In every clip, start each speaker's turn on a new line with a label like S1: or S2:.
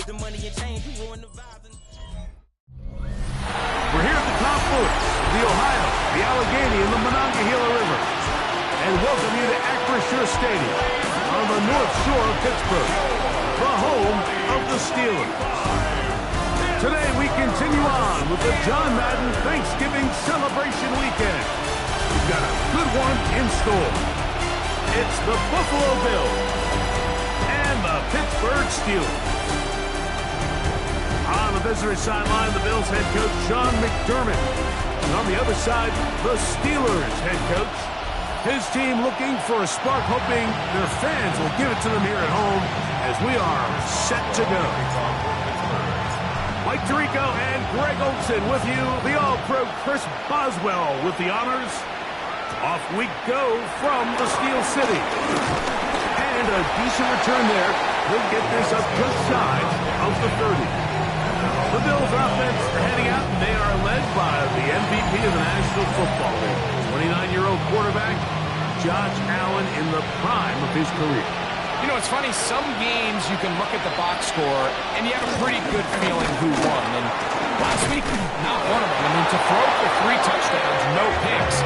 S1: We're here at the confluence of the Ohio, the Allegheny, and the Monongahela River. And welcome you to Acrisure Stadium on the North Shore of Pittsburgh, the home of the Steelers. Today we continue on with the John Madden Thanksgiving Celebration Weekend. We've got a good one in store. It's the Buffalo Bills and the Pittsburgh Steelers. On the visitor sideline, the Bills head coach Sean McDermott. And on the other side, the Steelers head coach. His team looking for a spark, hoping their fans will give it to them here at home as we are set to go. Mike Tirico and Greg Olson with you. The All-Pro Chris Boswell with the honors. Off we go from the Steel City. And a decent return there. He'll get this up just shy of the 30. The Bills offense heading out, and they are led by the MVP of the National Football League, 29-year-old quarterback, Josh Allen, in the prime of his career.
S2: You know, it's funny, some games you can look at the box score and you have a pretty good feeling who won. And last week, not one of them. I mean, to throw for 3 touchdowns, no picks,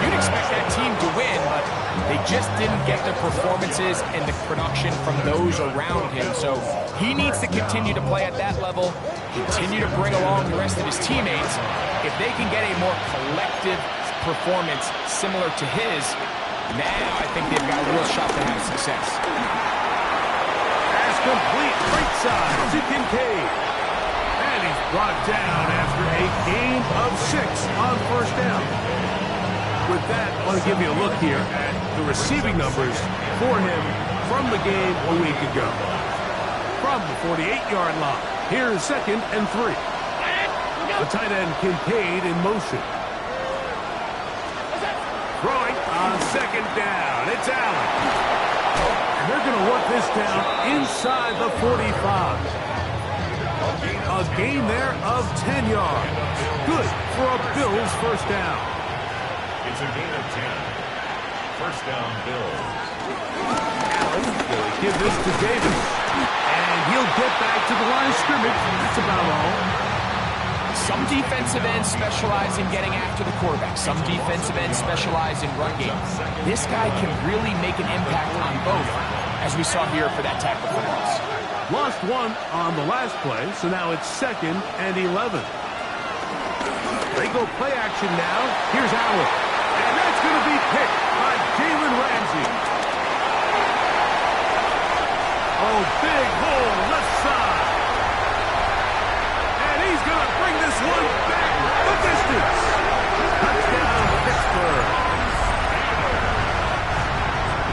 S2: you'd expect that team to win, but they just didn't get the performances and the production from those around him. So he needs to continue to play at that level, continue to bring along the rest of his teammates. If they can get a more collective performance similar to his, now I think they've got a real shot to have success.
S1: Pass complete, right side to Kincaid. And he's brought down after a gain of 6 on first down. With that, I want to give you a look here at the receiving numbers for him from the game a week ago. From the 48-yard line, here's 2nd and 3. The tight end Kincaid in motion. Throwing on 2nd down. It's Allen. And they're going to work this down inside the 45. A gain there of 10 yards. Good for a Bills first down.
S3: It's a gain of 10. First down, Bills.
S1: Allen will give this to Davis. And he'll get back to the line of scrimmage. That's about all.
S2: Some defensive ends specialize in getting after the quarterback. Some defensive ends specialize in run game. This guy can really make an impact on both, as we saw here for that tackle for loss.
S1: Lost 1 on the last play, so now it's 2nd and 11. They go play action now. Here's Allen. And that's going to be picked by Jalen Ramsey. Oh, big hole left side. And he's going to bring this one back the distance. Touchdown, Pittsburgh.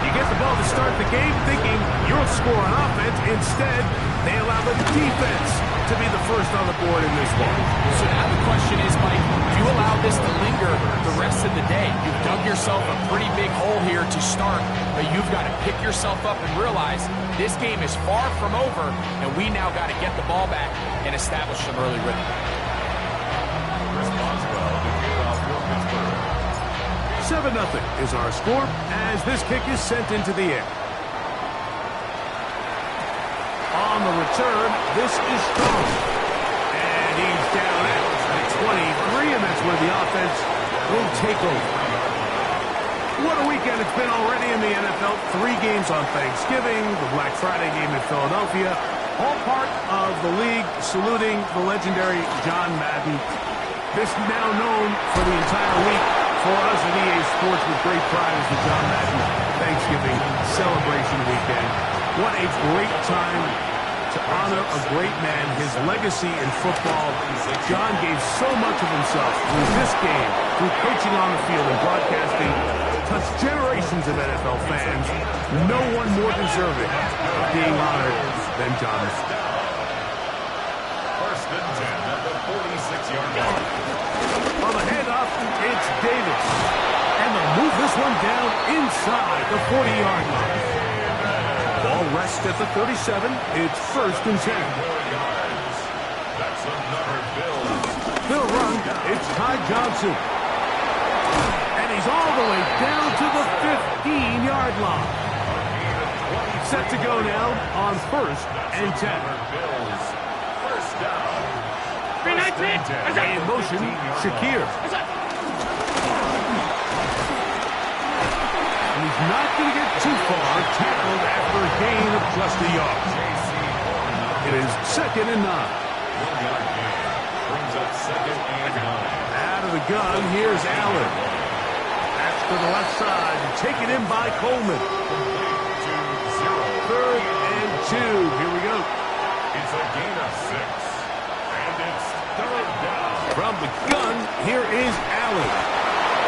S1: You get the ball to start the game thinking you'll score on offense. Instead, they allow the defense to be the first on the board in this one.
S2: So now the question is, Mike, do you allow this to linger the rest of the day? You've dug yourself a pretty big hole here to start, but you've got to pick yourself up and realize this game is far from over, and we now got to get the ball back and establish some early rhythm.
S3: Chris Boswell, the kickoff for Pittsburgh.
S1: 7-0 is our score as this kick is sent into the air. On the return, this is strong. And he's down at 23, and that's where the offense will take over. What a weekend it's been already in the NFL. 3 games on Thanksgiving, the Black Friday game in Philadelphia, all part of the league saluting the legendary John Madden. This now known for the entire week for us at EA Sports with great pride as the John Madden Thanksgiving celebration weekend. What a great time to honor a great man, his legacy in football. John gave so much of himself through this game, through coaching on the field and broadcasting, touched generations of NFL fans. No one more deserving of being honored than John.
S3: First and 10 at the 46-yard line.
S1: On the handoff, it's Davis. And they'll move this one down inside the 40-yard line. Ball rests at the 37. It's 1st and 10.
S3: That's another Bills.
S1: They'll run. It's Ty Johnson. And he's all the way down to the 15-yard line. Set to go now on 1st and 10.
S3: down.
S1: In motion, Shakir. And he's not going to get too far, tackled after a gain of just a yard. It is 2nd and 9.
S3: 1 yard gain. Brings up 2nd and 9.
S1: Out of the gun, here's Allen. That's to the left side, taken in by Coleman. 3rd and 2. Here we go.
S3: It's a gain of 6. And it's 3rd down.
S1: From the gun, here is Allen.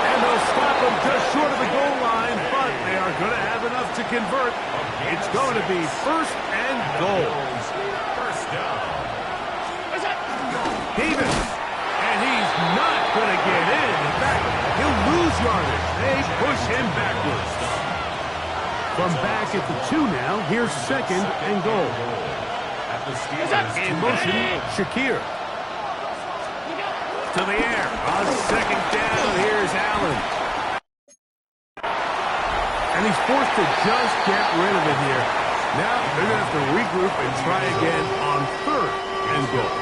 S1: And they'll stop him just short of the goal line, but they are going to have enough to convert. It's going to be 1st and goal.
S3: First down.
S1: Davis. And he's not going to get in. In fact, he'll lose yardage. They push him backwards. From back at the 2 now, here's 2nd and goal.
S3: At the Steelers.
S1: In motion, Shakir. To the air. On 2nd down, here's Allen. And he's forced to just get rid of it here. Now they're going to have to regroup and try again on 3rd and goal.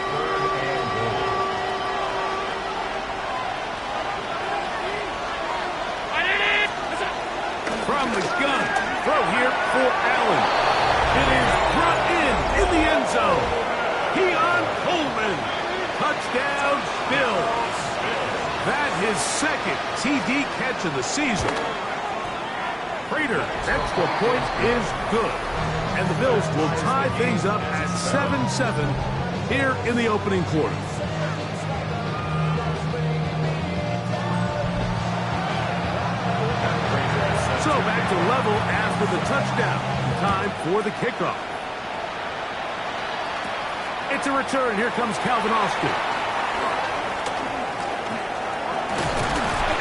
S1: From the gun, throw here for Allen. It is brought in the end zone. Keon Coleman. Touchdown, Bills. That his 2nd TD catch of the season. Prater's extra point is good. And the Bills will tie things up at 7-7 here in the opening quarter. So back to level after the touchdown. Time for the kickoff. It's a return. Here comes Calvin Austin.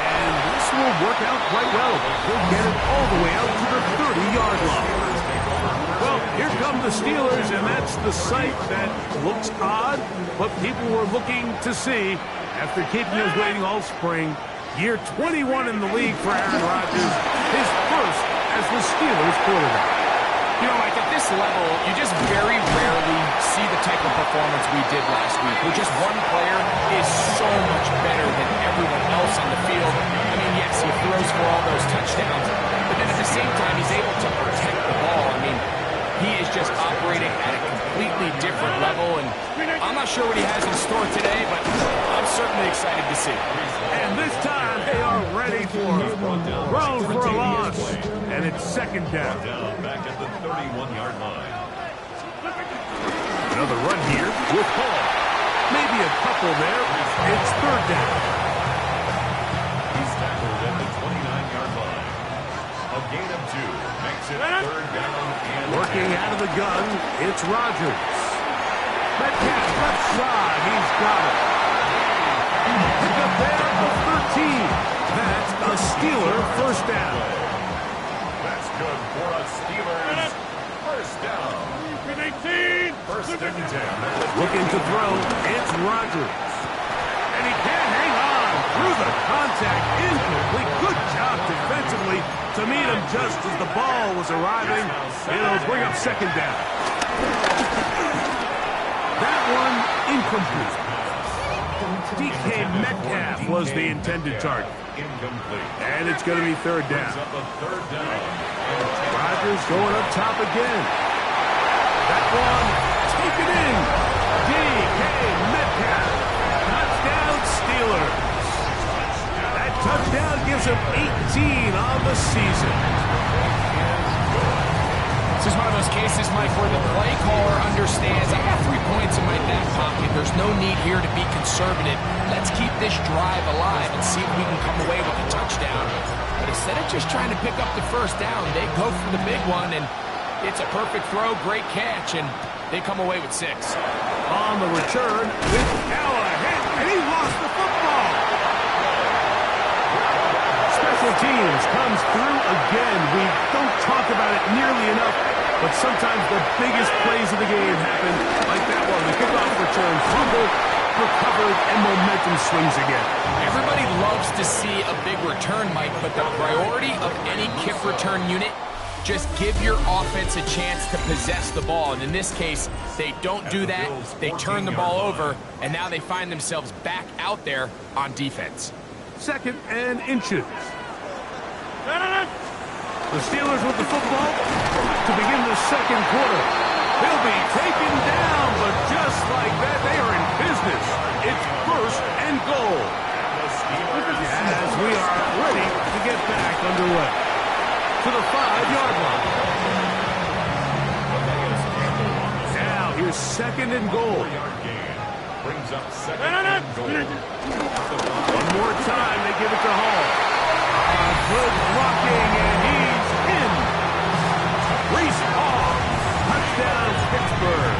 S1: And this will work out quite well. He'll get it all the way out to the 30-yard line. Well, here come the Steelers, and that's the sight that looks odd, but people were looking to see after keeping us waiting all spring. Year 21 in the league for Aaron Rodgers, his first as the Steelers quarterback.
S2: You know, Mike, at this level, you just very rarely see the type of performance we did last week, where just one player is so much better than everyone else on the field. I mean, yes, he throws for all those touchdowns, but then at the same time, he's able to protect the ball. I mean, he is just operating at a completely different level, and I'm not sure what he has in store today, but I'm certainly excited to see.
S1: And this time, they are ready for him. Thrown for a loss, and it's 2nd down.
S3: Back at the 31-yard line.
S1: Another run here with Hall. Maybe a couple there. It's 3rd down.
S3: He's tackled at the 29-yard line. A gain of 2 makes it 3rd down and
S1: Working out of the gun, it's Rodgers. Metcalf left side, he's got it. Pick up there of 13. That's a Steeler 1st down.
S3: that's good for a Steelers. First down. 1st and 10.
S1: Looking to throw, it's Rodgers. And he can't hang on through the contact. Incomplete. Good job defensively to meet him just as the ball was arriving. It'll bring up 2nd down. That one incomplete. DK Metcalf was the intended target.
S3: Incomplete.
S1: And it's going to be 3rd down.
S3: Up a 3rd down.
S1: Rodgers going up top again. That one taken in. DK Metcalf. Touchdown Steelers. That touchdown gives him 18 on the season.
S2: This is one of those cases, Mike, where the play caller understands I got 3 points in my back pocket. There's no need here to be conservative. Let's keep this drive alive and see if we can come away with a touchdown. But instead of just trying to pick up the 1st down, they go for the big one, and it's a perfect throw, great catch, and they come away with 6.
S1: On the return with Callahan, and he lost the football. Special teams comes through again. We don't talk about it nearly enough, but sometimes the biggest plays of the game happen like that one. The kickoff return, fumble, recovered, and momentum swings again.
S2: Everybody loves to see a big return, Mike, but the priority of any kick return unit just give your offense a chance to possess the ball. And in this case, they don't do that. They turn the ball over, and now they find themselves back out there on defense.
S1: 2nd and inches. The Steelers with the football to begin the 2nd quarter. He'll be taken down, but just like that, they are in business. It's 1st and goal. As we are ready to get back underway. To the 5-yard line. Now here's 2nd and goal.
S3: Brings up 2nd and goal.
S1: One more time, they give it to Hall. Good blocking, and he's in. Breece Hall. Touchdown, Pittsburgh.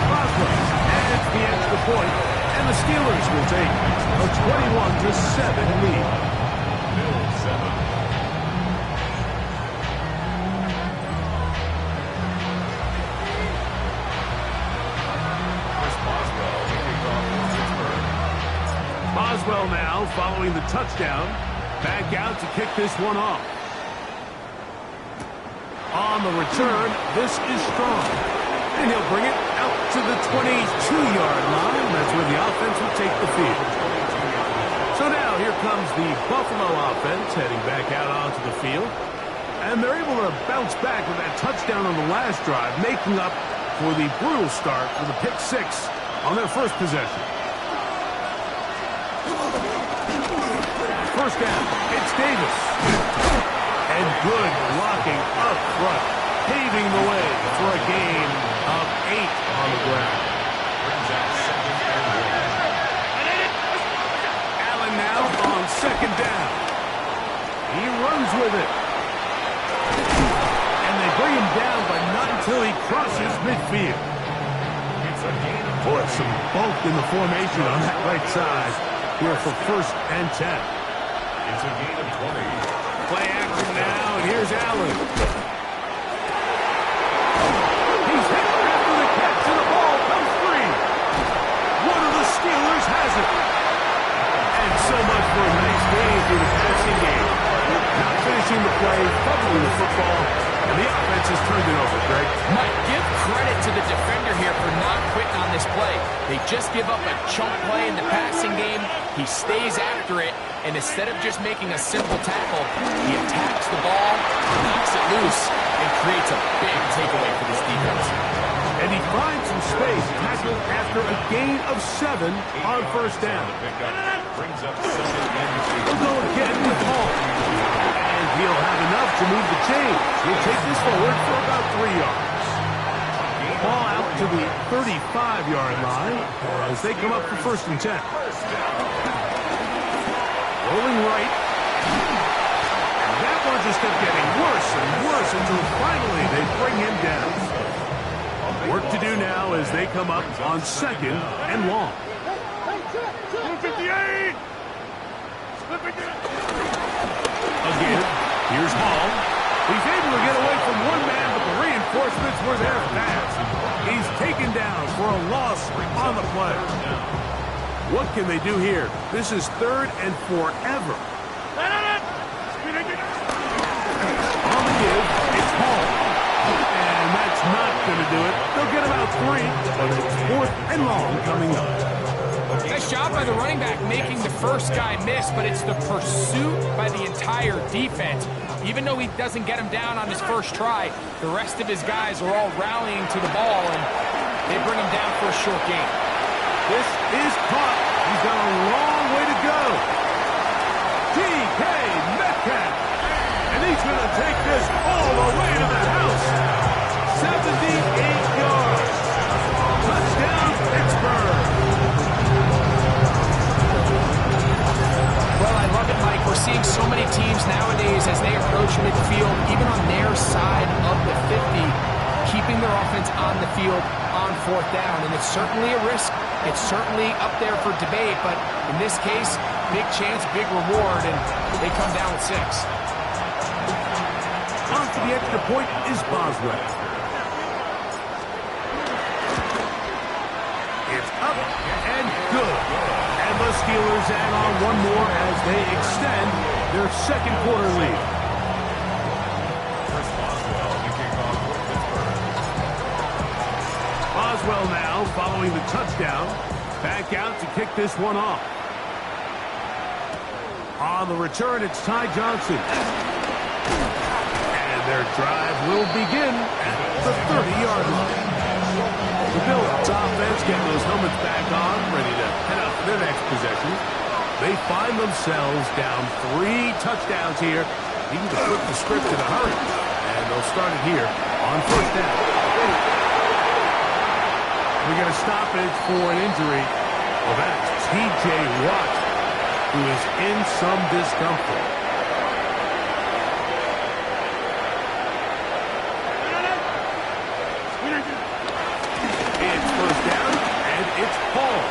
S1: Boswell adds the extra point, and the Steelers will take a 21-7 lead.
S3: Bills 7. Chris Boswell kicking off for Pittsburgh.
S1: Boswell now following the touchdown. Back out to kick this one off. On the return, this is Strong. And he'll bring it out to the 22-yard line. That's where the offense will take the field. So now here comes the Buffalo offense heading back out onto the field. And they're able to bounce back with that touchdown on the last drive, making up for the brutal start with a pick-6 on their first possession. First down, it's Davis. And good blocking up front, paving the way for a gain of 8 on the ground.
S3: Brings out 2nd and goal.
S1: Allen now on 2nd down. He runs with it. And they bring him down, but not until he crosses midfield.
S3: It's a gain of
S1: Boy, some bulk in the formation on that right side here for 1st and 10.
S3: It's a gain of 20.
S1: Play action now, and here's Allen. He's hit after the catch, and the ball comes free. One of the Steelers has it. And so much for a nice game through the passing game. Not finishing the play, fumbling the football, and the offense has turned it over, Greg.
S2: Mike, give credit to the defender here for not quitting on this play. They just give up a chunk play in the passing game. He stays after it, and instead of just making a simple tackle, he attacks the ball, knocks it loose, and creates a big takeaway for this defense.
S1: And he finds some space, tackled after a gain of 7 on 1st down.
S3: Brings up 2nd and
S1: He'll go again with Hall. And he'll have enough to move the chains. He'll take this forward for about 3 yards. Ball out to the 35-yard line as they come up for 1st and 10. Rolling right. And that one just kept getting worse and worse until finally they bring him down. Work to do now as they come up on 2nd and long.
S3: 58.
S1: Again, here's Hall. He's able to get away from one man, but the reinforcements were there fast. He's taken down for a loss on the play. What can they do here? This is 3rd and forever. On the give, it's Hall. And that's not going to do it. They'll get about 3, but it's 4th and long coming up.
S2: Nice job by the running back making the first guy miss, but it's the pursuit by the entire defense. Even though he doesn't get him down on his first try, the rest of his guys are all rallying to the ball, and they bring him down for a short gain.
S1: This is caught. He's got a long way to go. DK Metcalf. And he's going to take this all the way to the house. 78 yards. Touchdown, Pittsburgh.
S2: Well, I love it, Mike. We're seeing so many teams nowadays as they approach midfield, even on their side of the 50, keeping their offense on the field on 4th down. And it's certainly a risk. It's certainly up there for debate, but in this case, big chance, big reward, and they come down with 6.
S1: On to the extra point is Boswell. It's up and good. And the Steelers add on one more as they extend their second quarter lead. Boswell now following the touchdown. Back out to kick this one off. On the return, it's Ty Johnson. And their drive will begin at the 30-yard line. The Bills offense getting those helmets back on, ready to head up to their next possession. They find themselves down 3 touchdowns here. Needing to flip the script in a hurry. And they'll start it here on first down. We get a stoppage for an injury. Well, that's T.J. Watt, who is in some discomfort. It's first down, and it's Paul.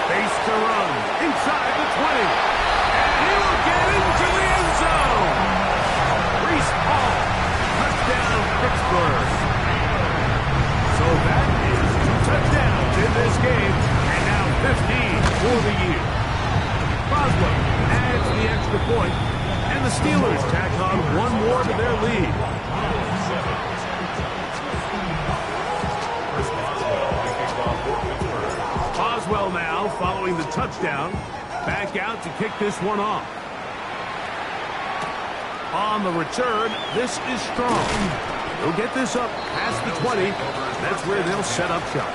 S1: Space to run inside the 20. And he'll get into the end zone. Breece Hall, touchdown Pittsburgh. So that is 2 touchdowns in this game, and now 15 for the year. Boswell adds the extra point, and the Steelers tack on one more to their lead. Boswell now following the touchdown, back out to kick this one off. On the return, this is Strong. He'll get this up past the 20. That's where they'll set up shop.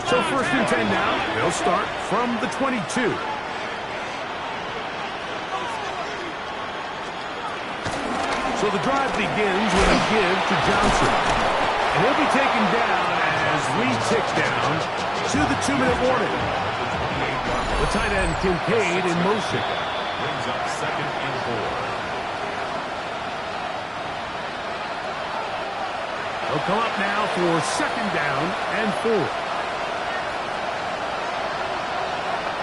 S1: So first and 10 now. They'll start from the 22. So the drive begins with a give to Johnson. And he'll be taken down as we tick down to the 2-minute warning. The tight end Kincaid in motion.
S3: Brings up 2nd and 4.
S1: They'll come up now for 2nd down and 4.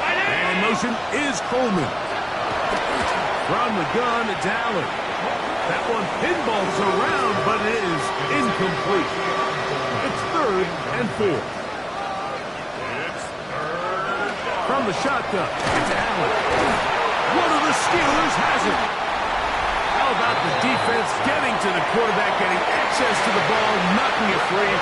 S1: And in motion is Coleman. From the gun, it's Allen. That one pinballs around, but it is incomplete. It's 3rd and 4. From the shotgun, it's Allen. One of the Steelers has it. How about the defense getting to the quarterback, getting access to the ball, knocking it free,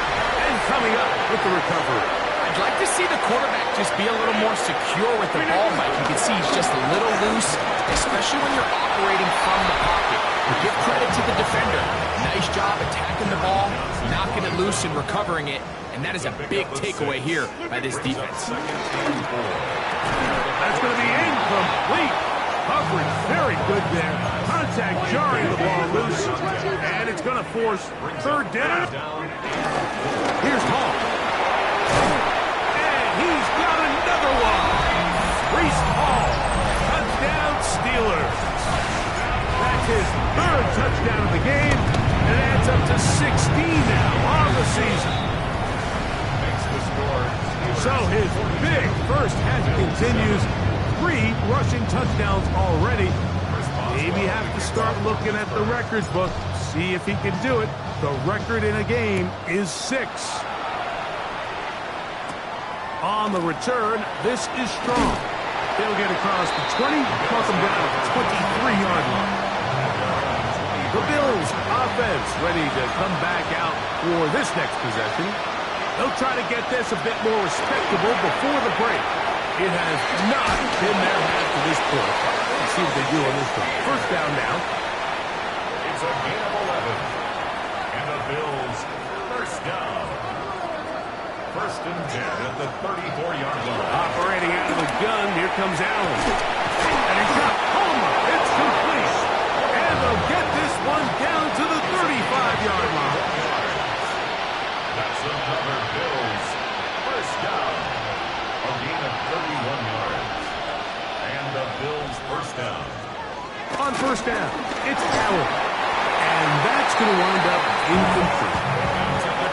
S1: and coming up with the recovery?
S2: I'd like to see the quarterback just be a little more secure with the ball, Mike. You can see he's just a little loose, especially when you're operating from the pocket. Give credit to the defender. Nice job attacking the ball, knocking it loose and recovering it, and that is a big takeaway here by this defense.
S1: That's going to be incomplete. Coverage very good there. Contact jarring the ball loose, and it's going to force 3rd down. Here's Hall. And he's got another one. Breece Hall. Touchdown Steelers. That's his 3rd touchdown of the game, and it adds up to 16 now on the season. So his big first half continues. 3 rushing touchdowns already. Maybe have to start looking at the records book, see if he can do it. The record in a game is 6. On the return, this is Strong. They'll get across the 20, cross them down at the 23-yard line. The Bills offense ready to come back out for this next possession. They'll try to get this a bit more respectable before the break. It has not been their half to this point. Let's see what they do on this one. First down now.
S3: It's a gain of 11. And the Bills, first down. 1st and 10 at the 34-yard line.
S1: Operating out of the gun, here comes Allen. And he's got Homer. It's complete. And they'll get this one down to the 35-yard line.
S3: That's another Bills, first down. A gain of 31 yards. And the Bills first down.
S1: On first down, it's Allen. And that's going to wind up incomplete.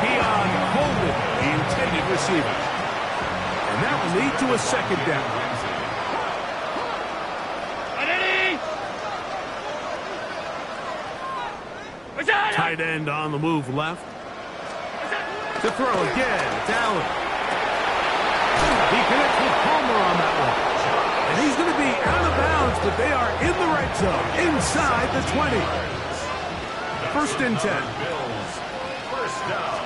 S1: Keon Coleman, the intended receiver. And that will lead to a 2nd down. Tight end on the move left. To throw again, it's Allen. He connects with Palmer power on that one. And he's going to be out of bounds, but they are in the red zone, inside the 20. First and 10.
S3: Bills. First down.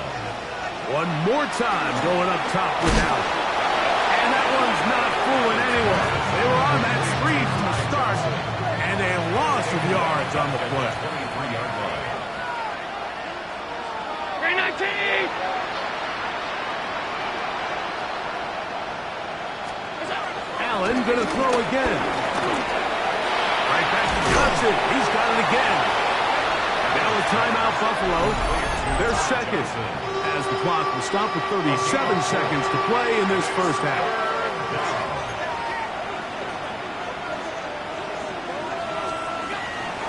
S1: One more time going up top with Allen. And that one's not fooling anyone. They were on that street from the start, and a loss of yards on the play.
S3: 23-yard line.
S2: 319!
S1: Allen going to throw again. Right back to Johnson. He's got it again. Now a timeout, Buffalo. Their second. As the clock will stop with 37 seconds to play in this first half.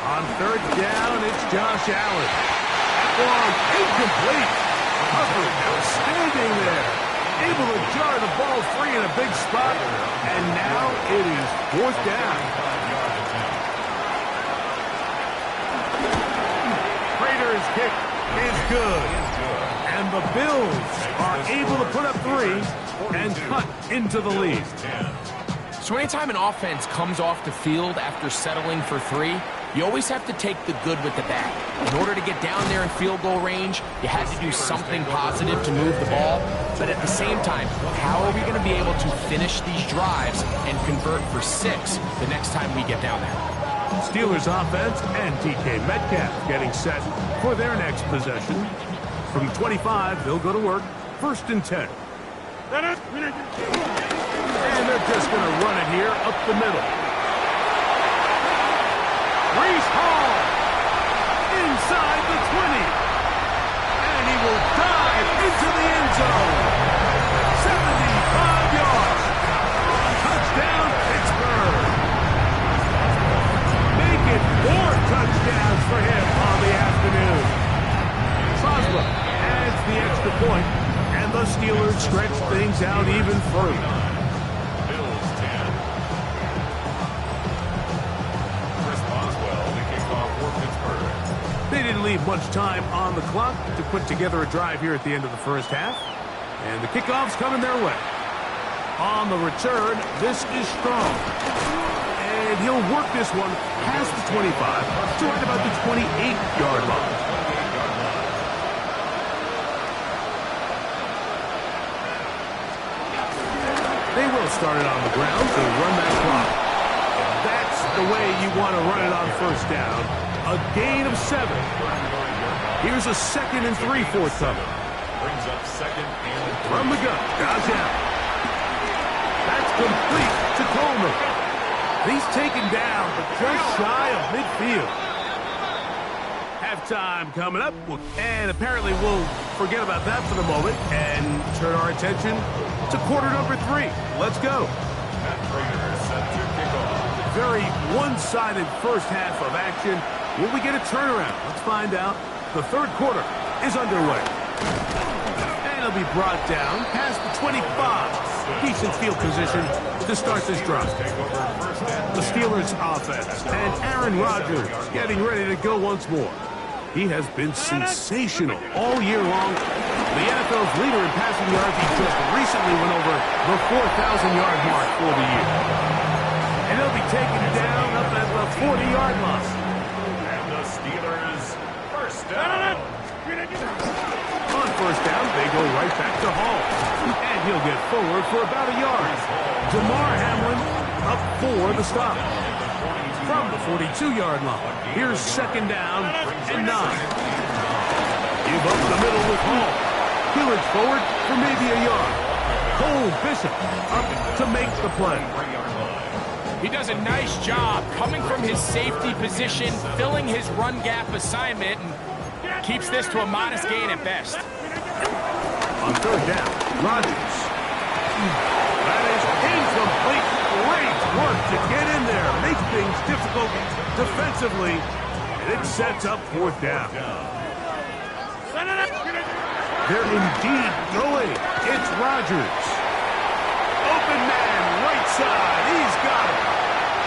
S1: On third down, it's Josh Allen. That one incomplete. Hubbard outstanding there. Able to jar the ball free in a big spot. And now it is fourth down. Prater's kick is good. And the Bills are able to put up 3 and cut into the lead.
S2: So anytime an offense comes off the field after settling for 3, you always have to take the good with the bad. In order to get down there in field goal range, you had to do something positive to move the ball. But at the same time, how are we going to be able to finish these drives and convert for 6 the next time we get down there?
S1: Steelers offense and DK Metcalf getting set for their next possession. From 25, they'll go to work. First and 10. And they're just going to run it here up the middle. Breece Hall inside the 20. And he will dive into the end zone. 75 yards. Touchdown, Pittsburgh. Make it 4 touchdowns for him on the afternoon. Boswell adds the extra point, and the Steelers stretch things out even further.
S3: Bills 10. Chris Boswell, the kickoff for Pittsburgh.
S1: They didn't leave much time on the clock to put together a drive here at the end of the first half. And the kickoff's coming their way. On the return, this is Strong. And he'll work this one past the 25 to right about the 28-yard line. They will start it on the ground to run that clock. That's the way you want to run it on first down. A gain of 7. Here's a 2nd and 3 forthcoming.
S3: Brings up 2nd and 3.
S1: From the gun, Josh Allen. That's complete to Coleman. He's taken down, but just shy of midfield. Halftime coming up, and apparently we'll forget about that for the moment and turn our attention to quarter number 3. Let's go.
S3: Matt Prater set to kick off.
S1: Very one-sided first half of action. Will we get a turnaround? Let's find out. The third quarter is underway. And it'll be brought down past the 25. Decent field position to start this drive. The Steelers offense and Aaron Rodgers getting ready to go once more. He has been sensational all year long. The NFL's leader in passing yards, he just recently went over the 4,000-yard mark for the year. And he'll be taken down up at the 40-yard line.
S3: And the Steelers first down.
S1: On first down, they go right back to Hall. And he'll get forward for about a yard. Damar Hamlin up for the stop. From the 42-yard line, here's second down and 9. Give up the middle with Hall. Hillage forward for maybe a yard. Cole Bishop up to make the play.
S2: He does a nice job coming from his safety position, filling his run gap assignment, and keeps this to a modest gain at best.
S1: On third down, Rodgers. That is incomplete. Great work to get in there. Make things difficult defensively. And it sets up fourth down. They're indeed going. It's Rodgers. Open man, right side. He's got it.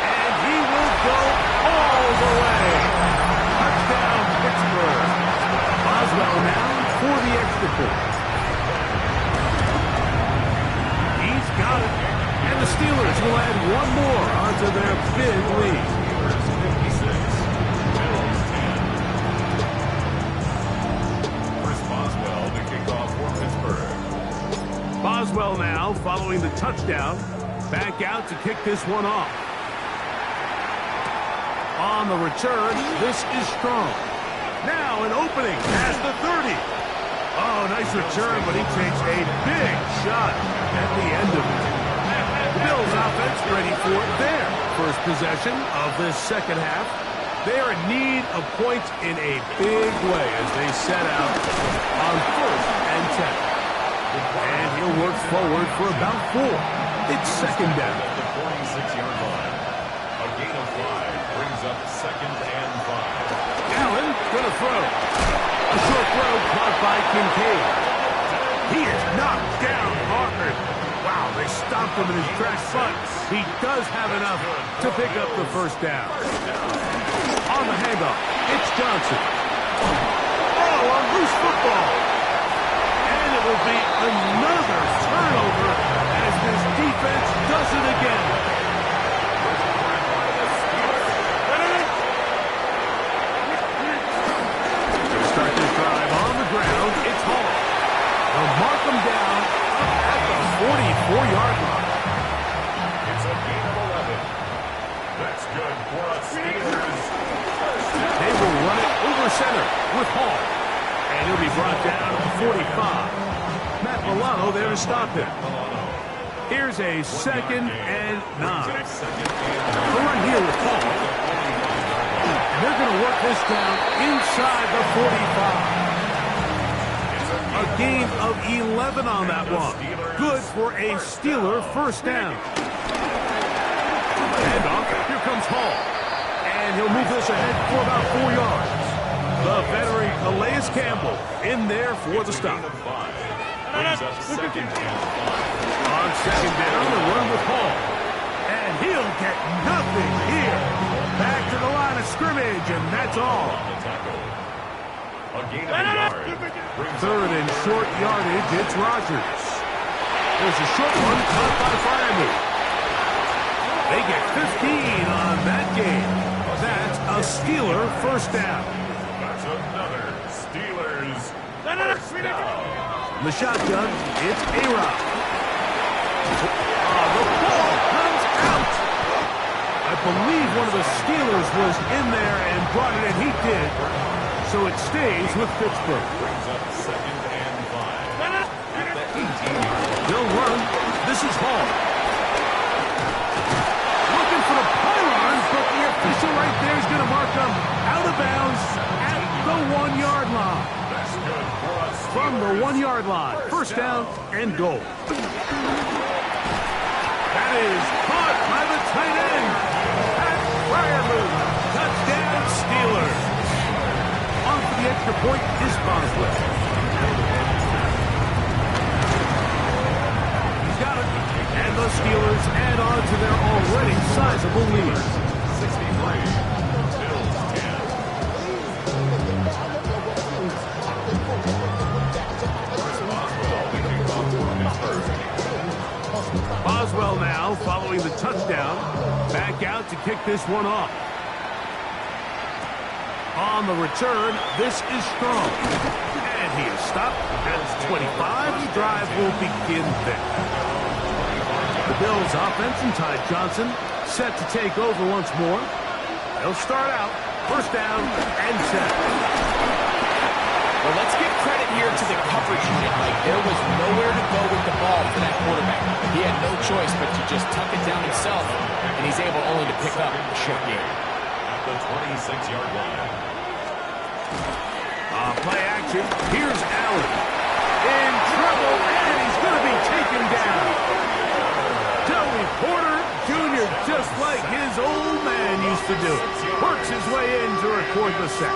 S1: And he will go all the way. Touchdown, Pittsburgh. Boswell now for the extra point. He's got it. And the Steelers big lead.
S3: Steelers 56, Bills 10. Chris Boswell to kick off for Pittsburgh.
S1: Boswell now following the touchdown. Back out to kick this one off. On the return, this is Strong. Now an opening past the 30. Oh, nice return, but he takes a big shot at the end of it. The Bills offense ready for their first possession of this second half. They are in need of points in a big way as they set out on 1st and 10. And he'll work forward for about 4. It's second down.
S3: At the 46-yard line. A gain of 5 brings up 2nd and 5.
S1: Allen gonna throw. A short throw caught by Kincaid. He is knocked down hard. Wow, they stopped him in his tracks, but he does have enough to pick up the first down. On the handoff, it's Johnson. Oh, on loose football. And it will be another turnover as this defense does it again. To start this drive on the ground, it's Hall. They'll mark him down at the 44-yard line.
S3: It's a gain of 11. That's good for us Steelers.
S1: They will run it over center with Hall. And he'll be brought down at the 45. Matt Milano there to stop him. Here's a 2nd and 9. The run here with Hall. And they're going to work this down inside the 45. A gain of 11 on that one. Good for a Steeler first down. Handoff. Here comes Hall. And he'll move this ahead for about 4 yards. The veteran Calais Campbell in there for the stop.
S3: Brings up 2nd and 5.
S1: On second down, the run with Hall. And he'll get nothing here. Back to the line of scrimmage, and that's all.
S3: A gain of a yard.
S1: 3rd and short yardage, it's Rodgers. There's a short one caught by Freiermuth. They get 15 on that game. That's a Steeler first down.
S3: That's another Steelers first down.
S1: The shotgun, it's A-Rod. The ball comes out. I believe one of the Steelers was in there and brought it in. He did. So it stays with Pittsburgh.
S3: Brings up 2nd and 5. At the 18-yard.
S1: They'll run. This is Hall. Looking for the pylon, but the official right there is going to mark them out of bounds at the 1-yard line.
S3: That's good for us.
S1: From the 1-yard line, first down and goal. That is caught by the tight end. Pat Freiermuth. Touchdown, Steelers. On for the extra point is Boswell. He's got it. And the Steelers add on to their already sizable lead.
S3: 63. Bills 10.
S1: Boswell now following the touchdown. Back out to kick this one off. On the return, this is Strong. And he is stopped at his 25. The drive will begin there. The Bills offense and Ty Johnson set to take over once more. They'll start out first down and 10.
S2: Well, let's give credit here to the coverage unit. Like, there was nowhere to go with the ball for that quarterback. He had no choice but to just tuck it down himself, and he's able only to pick up a short game.
S3: At the 26-yard line.
S1: Play action. Here's Allen. In trouble, and he's going to be taken down. Joey Porter Jr., just like his old man used to do, works his way in to record the sack.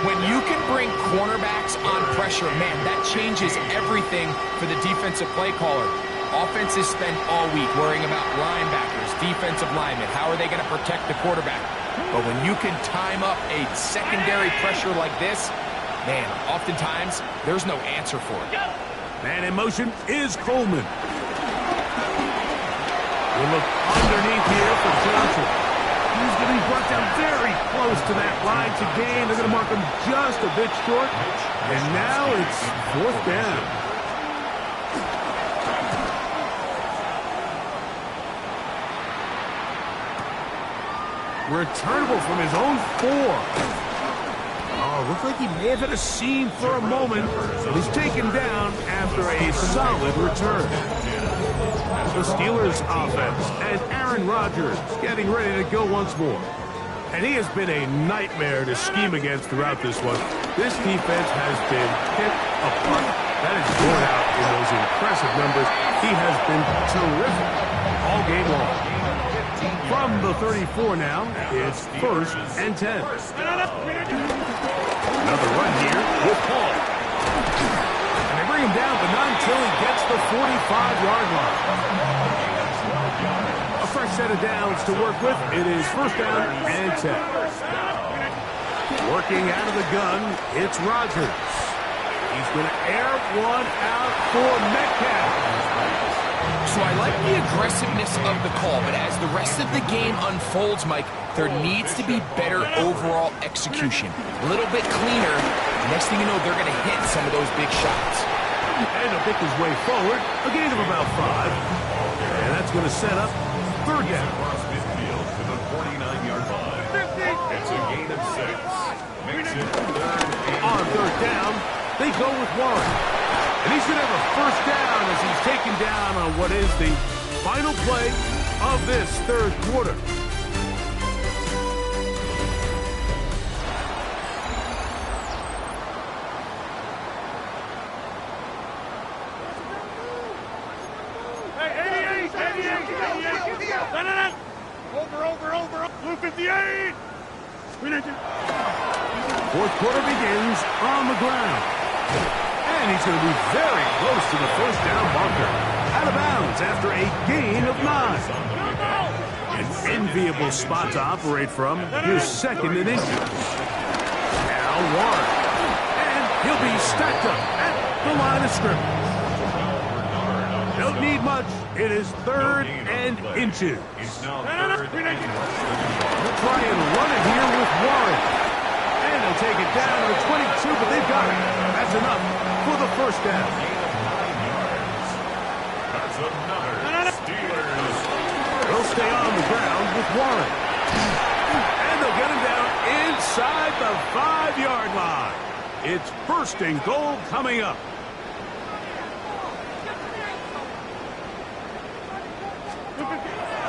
S2: When you can bring cornerbacks on pressure, man, that changes everything for the defensive play caller. Offenses spend all week worrying about linebackers, defensive linemen. How are they going to protect the quarterback? But when you can time up a secondary pressure like this, man, oftentimes there's no answer for it.
S1: Man in motion is Coleman. We'll look underneath here for Johnson. Trying to gain. They're going to mark him just a bit short. And now it's 4th down. Returnable from his own 4. Oh, looked like he may have had a seam for a moment, but he's taken down after a solid return. The Steelers offense and Aaron Rodgers getting ready to go once more. And he has been a nightmare to scheme against throughout this one. This defense has been picked apart. That is borne out in those impressive numbers. He has been terrific all game long. From the 34 now, it's 1st and 10. Another run here with Paul. And they bring him down, but not until he gets the 45-yard line. A fresh set of downs to work with. It is 1st down and 10. Working out of the gun, it's Rodgers. He's going to air one out for Metcalf.
S2: So I like the aggressiveness of the call, but as the rest of the game unfolds, Mike, there needs to be better overall execution. A little bit cleaner. Next thing you know, they're going to hit some of those big shots.
S1: And he'll pick his way forward. A gain of about 5. And that's going to set up 3rd down.
S3: Across midfield to the 49-yard line. It's a gain of 6. Makes it 3rd and
S1: On 3rd down, they go with Warren. And he's going to have a 1st down as he's taken down on what is the final play of this 3rd quarter.
S4: Hey, 88! Over! Blue 58!
S1: 4th quarter begins on the ground. And he's going to be very close to the 1st down marker. Out of bounds after a gain of 9. An enviable spot to operate from. Here's 2nd and inches. Now Warren. And he'll be stacked up at the line of scrimmage. Don't need much. It is 3rd and inches.
S3: it's now 3rd and
S1: They'll try and run it here with Warren. And they'll take it down to the 22, but they've got it. That's enough for the 1st down.
S3: That's another Steelers.
S1: They'll stay on the ground with Warren. And they'll get him down inside the 5-yard line. It's 1st and goal coming up.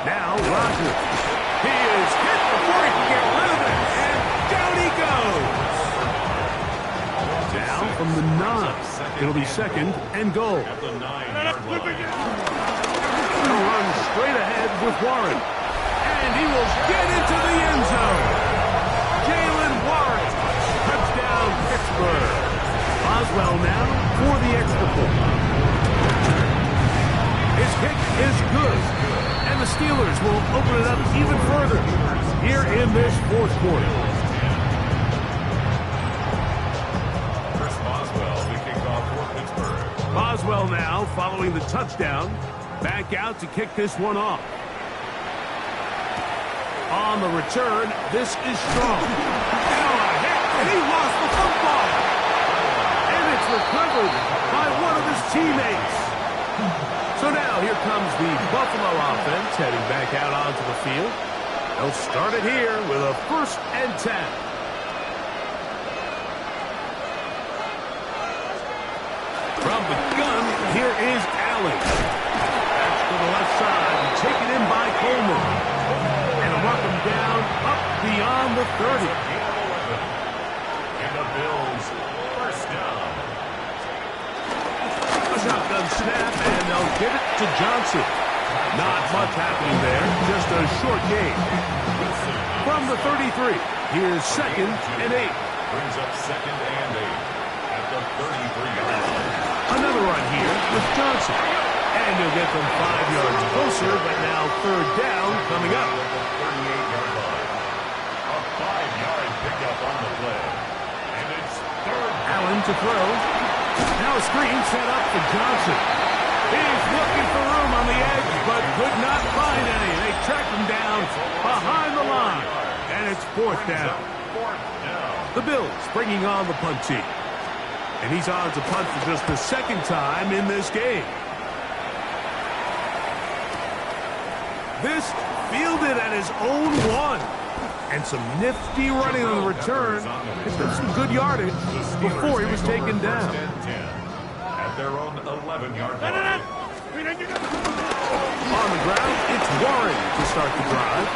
S1: Now Rodgers. He is hit before he can get rid of it. And down he goes. Down from the 9. It'll be 2nd and goal.
S3: At the 9-yard line.
S1: He'll run straight ahead with Warren. And he will get into the end zone. Jaylen Warren. Touchdown, Pittsburgh. Boswell now for the extra point. His kick is good. And the Steelers will open it up even further here in this 4th quarter.
S3: Chris Boswell, the kickoff for Pittsburgh.
S1: Boswell now following the touchdown. Back out to kick this one off. On the return, this is strong. Now a hit, and he lost the football. And it's recovered by one of his teammates. So now here comes the Buffalo offense heading back out onto the field. They'll start it here with a 1st and 10. From the gun, here is Allen. That's to the left side, taken in by Coleman. And a mark him down up beyond the 30.
S3: And the Bills, 1st down.
S1: A shotgun snap, and they'll give it to Johnson. Not much happening there, just a short game. From the 33, here's 2nd and 8.
S3: Brings up 2nd and 8 at the 33-yard line.
S1: Another run here with Johnson. And he'll get them 5 yards closer, but now 3rd down coming up.
S3: At the 38-yard line. A 5-yard pickup on the play. And it's 3rd down.
S1: Allen to throw. Now a screen set up for Johnson. He's looking for room on the edge, but could not find any. They track him down behind the line. And it's 4th down.
S3: fourth down.
S1: The Bills bringing on the punt team. And he's on to punt for just the second time in this game. This fielded at his own one. And some nifty running on the return. It's been some good yardage before he was taken down.
S3: At their own 11-yard line.
S1: On the ground, it's Warren to start the drive.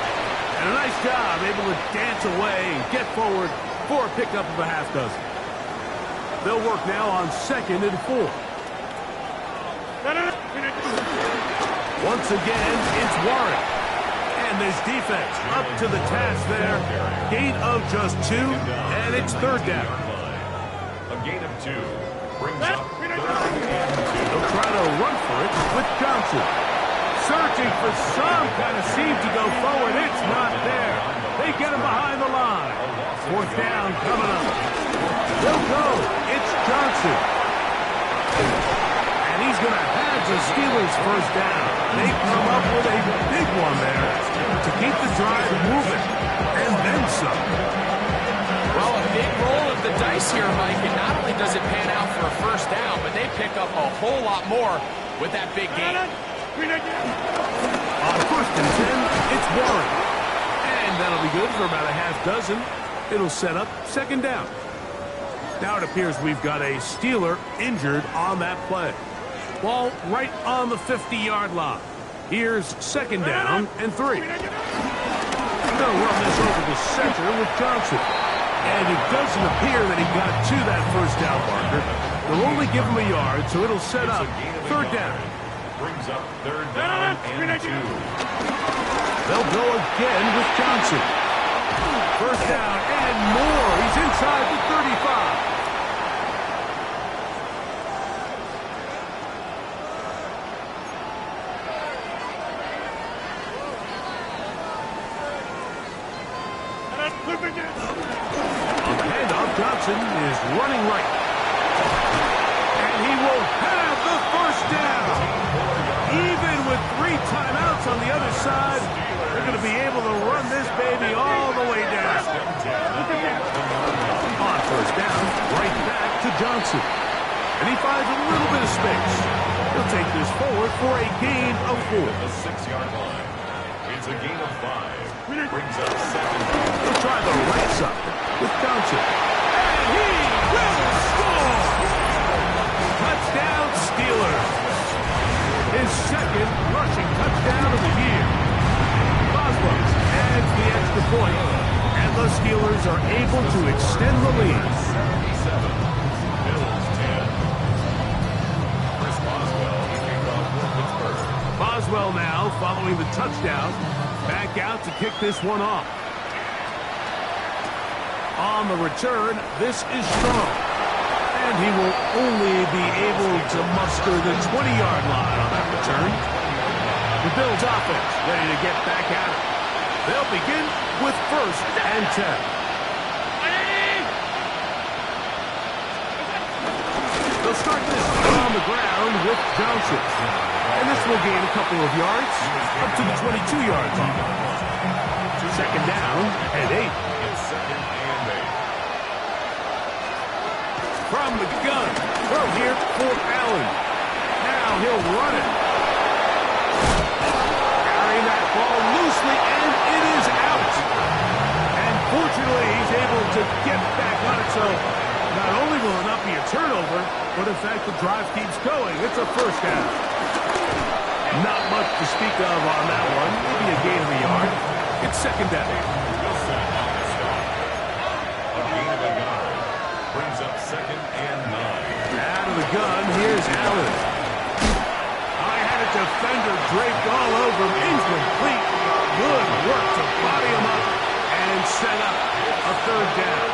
S1: And a nice job, able to dance away and get forward for a pickup of a half dozen. They'll work now on 2nd and 4. Once again, it's Warren. And this defense up to the task there. Gain of just 2, and it's 3rd down.
S3: A gain of 2 brings up 3rd and 2.
S1: They'll try to run for it with Johnson. Searching for some kind of seam to go forward. It's not there. They get him behind the line. 4th down coming up. They'll go. It's Johnson. And he's going to have the Steelers' 1st down. They come up with a big one there to keep the drive moving. And then some.
S2: Well, a big roll of the dice here, Mike, and not only does it pan out for a 1st down, but they pick up a whole lot more with that big gain.
S1: On 1st and 10, it's Warren. And that'll be good for about a half dozen. It'll set up 2nd down. Now it appears we've got a Steeler injured on that play. Ball right on the 50-yard line. Here's 2nd down and 3. They'll run this over the center with Johnson. And it doesn't appear that he got to that 1st down marker. They'll only give him a yard, so it'll set up 3rd down.
S3: Brings up 3rd down and 2.
S1: They'll go again with Johnson. 1st down and more. He's inside the 35. On the handoff, Johnson is running right. And he will have the 1st down. Even with 3 timeouts on the other side, they're going to be able to run this baby all the way down. On 1st down, right back to Johnson. And he finds a little bit of space. He'll take this forward for a gain of 4.
S3: The 6-yard line. It's a gain of 5. Brings up 2nd down.
S1: He'll try the right side with Johnson. And he will score! Touchdown, Steelers. His 2nd rushing touchdown of the year. Boswell adds the extra point, and the Steelers are able to extend the lead.
S3: 77. Bills 10. Chris Boswell kicked off for Pittsburgh.
S1: Boswell now following the touchdown. Back out to kick this one off. On the return, this is Strong. And he will only be able to muster the 20-yard line on that return. The Bills offense ready to get back at it. They'll begin with 1st and 10. They'll start this on the ground with Johnson. And this will gain a couple of yards up to the 22-yard line. 2nd down and 8.
S3: It's 2nd and 8.
S1: From the gun, throw here for Allen. Now he'll run it. Carrying that ball loosely, and it is out. And fortunately, he's able to get back on it, so not only will it not be a turnover, but in fact the drive keeps going. It's a 1st down. Not much to speak of on that one. Maybe a gain of a yard. It's 2nd down.
S3: A gain of a yard. Brings up 2nd and 9.
S1: Out of the gun, here's Allen. I had a defender draped all over him. Incomplete. Good work to body him up and set up a 3rd down.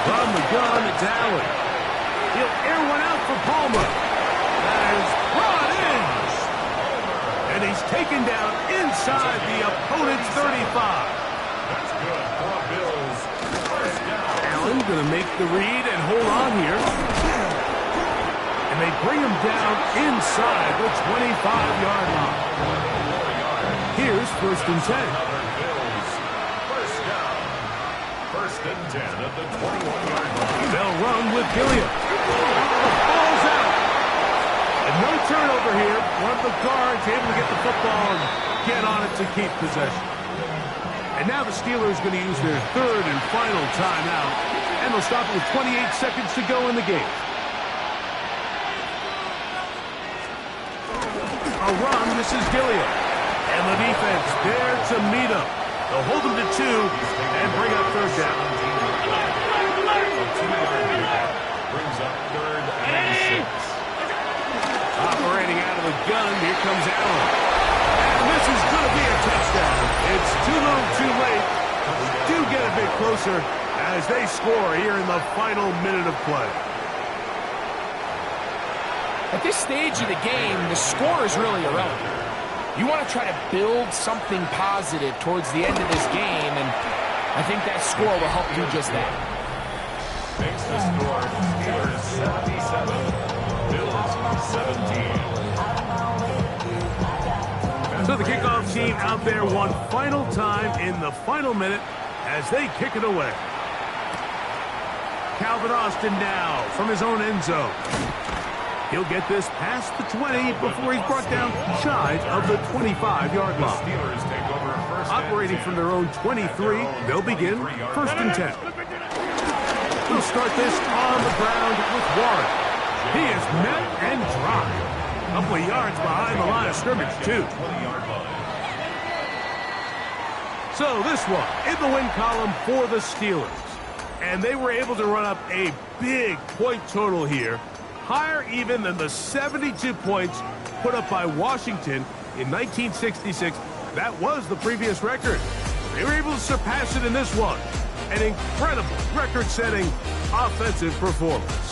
S1: From the gun, it's Allen. He'll air one out for Palmer. That is brought in. And he's taken down inside the opponent's 35.
S3: That's good for the Bills. 1st down.
S1: Allen going to make the read and hold on here. And they bring him down inside the 25-yard line. Here's 1st and 10.
S3: Bills. 1st down. and 10 at the 21-yard line.
S1: They'll run with Gilliam. The ball's out. And no turnover here. One of the guards able to get the football and get on it to keep possession. And now the Steelers going to use their third and final timeout. And they'll stop it with 28 seconds to go in the game. A run, this is Gilliam. And the defense there to meet him. They'll hold him to 2 and bring up third down.
S3: A 2-yard pickup brings up 3rd and 6.
S1: Operating out of the gun, here comes Allen. And this is going to be a touchdown. It's too little too late. We do get a bit closer as they score here in the final minute of play.
S2: At this stage of the game, the score is really irrelevant. You want to try to build something positive towards the end of this game, and I think that score will help do just that.
S3: Makes the score Steelers 77, Bills 17.
S1: So the kickoff team out there one final time in the final minute as they kick it away. Calvin Austin now from his own end zone. He'll get this past the 20 before he's brought down shy of the 25-yard line.
S3: Steelers take over first.
S1: Operating from their own 23, they'll begin first and 10. They'll start this on the ground with Warren. He is met and dropped. A couple of yards behind the line of scrimmage, too. So this one in the win column for the Steelers. And they were able to run up a big point total here. Higher even than the 72 points put up by Washington in 1966. That was the previous record. They were able to surpass it in this one. An incredible record-setting offensive performance.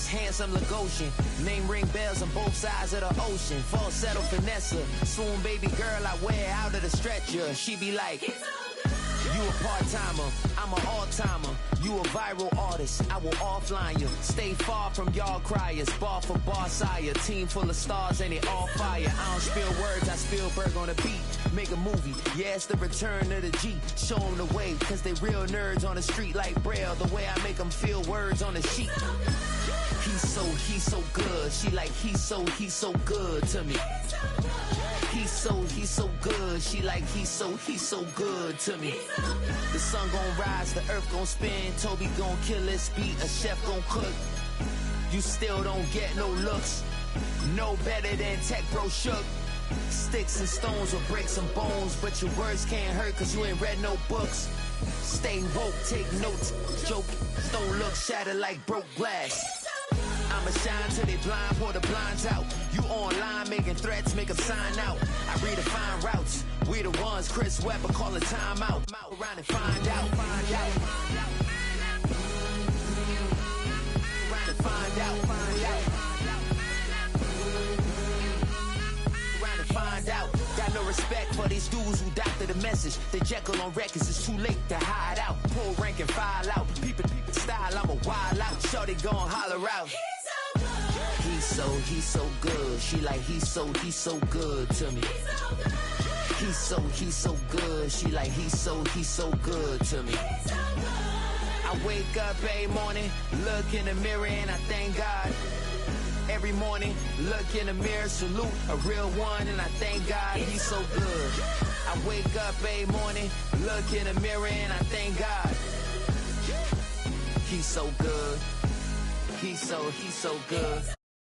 S5: Handsome Lagosian, name ring bells on both sides of the ocean. Falsetto Vanessa, swoon baby girl I wear out of the stretcher. She be like, you a part-timer, I'm an all-timer. You a viral artist, I will offline you. Stay far from y'all criers, bar for bar sire. Team full of stars and it all fire. I don't spill words, I Spielberg on the beat. Make a movie, yeah, it's the return of the G. Show them the way, cause they real nerds on the street like Braille. The way I make them feel words on the sheet. He's so good. She like, he's so good to me. He's so good. She like, he's so good to me. The sun gon' rise, the earth gon' spin. Toby gon' kill this beat, a chef gon' cook. You still don't get no looks. No better than Tech Bro Shook. Sticks and stones will break some bones, but your words can't hurt cause you ain't read no books. Stay woke, take notes, joke. Don't look shattered like broke glass. I'ma shine till they blind, pour the blinds out. You online making threats, make them sign out. I redefine routes. We the ones Chris Webber call a timeout. Around and find out. Around and find out. Around and find out. Got no respect for these dudes who doctor the message. They Jekyll on records, it's too late to hide out. Pull rank and file out. People style, I'm a wild out. Shorty gon' holler out. He's so good. She like, he's so good to me. He's so good. She like, he's so good to me. I wake up every morning, look in the mirror and I thank God. Every morning, look in the mirror, salute a real one and I thank God he's so good. I wake up every morning, look in the mirror and I thank God. He's so good. He's so good.